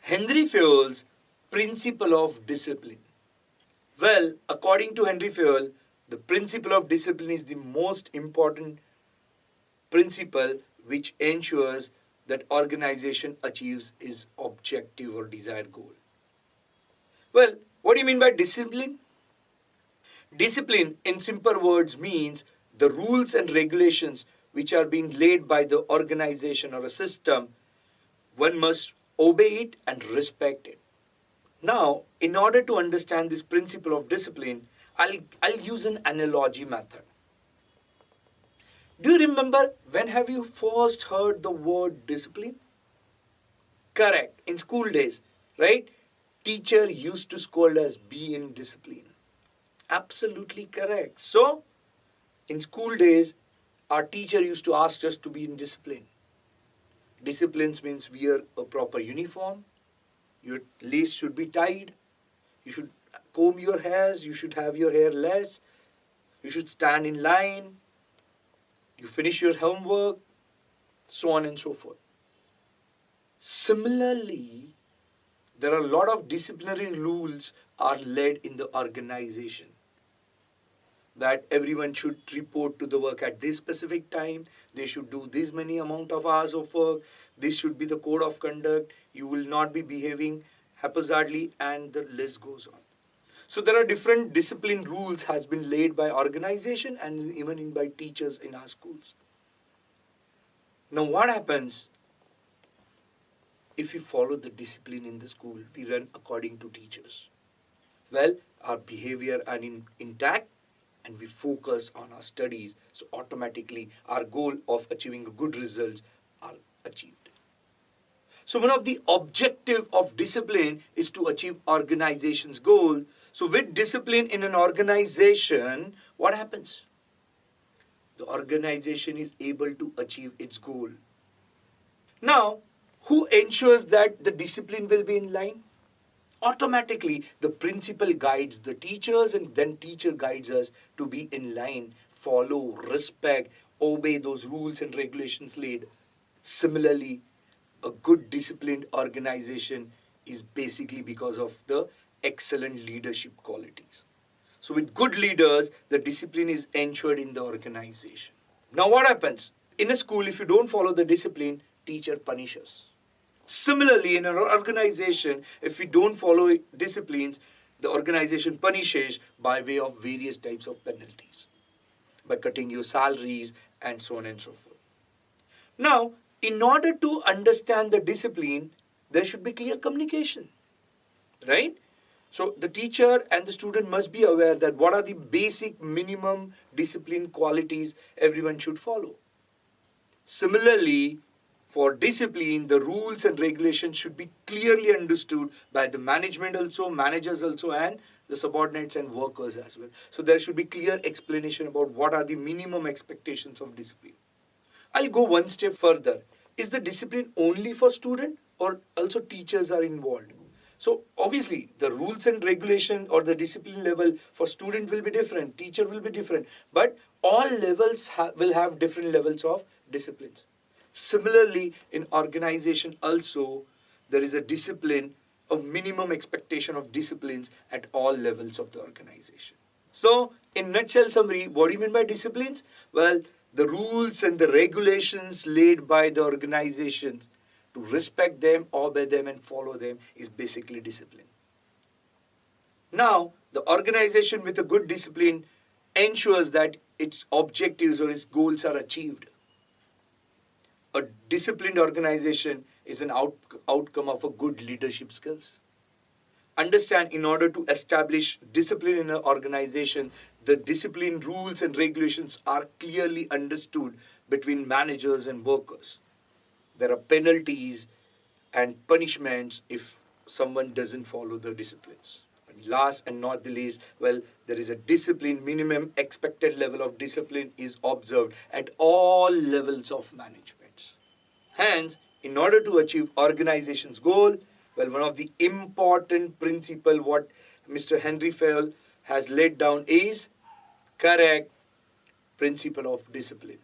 Henry Fayol's principle of discipline. Well, according to Henry Fayol, the principle of discipline is the most important principle which ensures that organization achieves its objective or desired goal. Well, what do you mean by discipline? Discipline, in simple words, means the rules and regulations which are being laid by the organization or a system. One must obey it and respect it. Now, in order to understand this principle of discipline, I'll use an analogy method. Do you remember when have you first heard the word discipline? Correct, in school days, right? Teacher used to scold us, be in discipline. Absolutely correct. So, in school days, our teacher used to ask us to be in discipline. Disciplines means wear a proper uniform, your lace should be tied, you should comb your hairs, you should have your hair less, you should stand in line, you finish your homework, so on and so forth. Similarly, there are a lot of disciplinary rules are led in the organization. That everyone should report to the work at this specific time, they should do this many amount of hours of work, this should be the code of conduct, you will not be behaving haphazardly, and the list goes on. So there are different discipline rules has been laid by organization and even by teachers in our schools. Now what happens if we follow the discipline in the school, we run according to teachers? Well, our behavior are intact and we focus on our studies, so automatically our goal of achieving good results are achieved. So one of the objective of discipline is to achieve organization's goal. So with discipline in an organization, what happens? The organization is able to achieve its goal. Now, who ensures that the discipline will be in line? Automatically, the principal guides the teachers and then teacher guides us to be in line, follow, respect, obey those rules and regulations laid. Similarly, a good disciplined organization is basically because of the excellent leadership qualities. So with good leaders, the discipline is ensured in the organization. Now what happens? In a school, if you don't follow the discipline, teacher punishes. Similarly, in an organization, if we don't follow disciplines, the organization punishes by way of various types of penalties, by cutting your salaries and so on and so forth. Now, in order to understand the discipline, there should be clear communication, right? So the teacher and the student must be aware that what are the basic minimum discipline qualities everyone should follow. Similarly, for discipline, the rules and regulations should be clearly understood by the management also, managers also, and the subordinates and workers as well. So there should be clear explanation about what are the minimum expectations of discipline. I'll go one step further. Is the discipline only for student or also teachers are involved? So obviously the rules and regulation or the discipline level for student will be different, teacher will be different, but all levels will have different levels of disciplines. Similarly, in organization also, there is a discipline of minimum expectation of disciplines at all levels of the organization. So, in nutshell summary, what do you mean by disciplines? Well, the rules and the regulations laid by the organizations to respect them, obey them and follow them is basically discipline. Now, the organization with a good discipline ensures that its objectives or its goals are achieved. A disciplined organization is an outcome of a good leadership skills. Understand, in order to establish discipline in an organization, the discipline rules and regulations are clearly understood between managers and workers. There are penalties and punishments if someone doesn't follow the disciplines. And last and not the least, well, there is a discipline, minimum expected level of discipline is observed at all levels of management. Hence, in order to achieve organization's goal, well, one of the important principle what Mr. Henry Fayol has laid down is correct principle of discipline.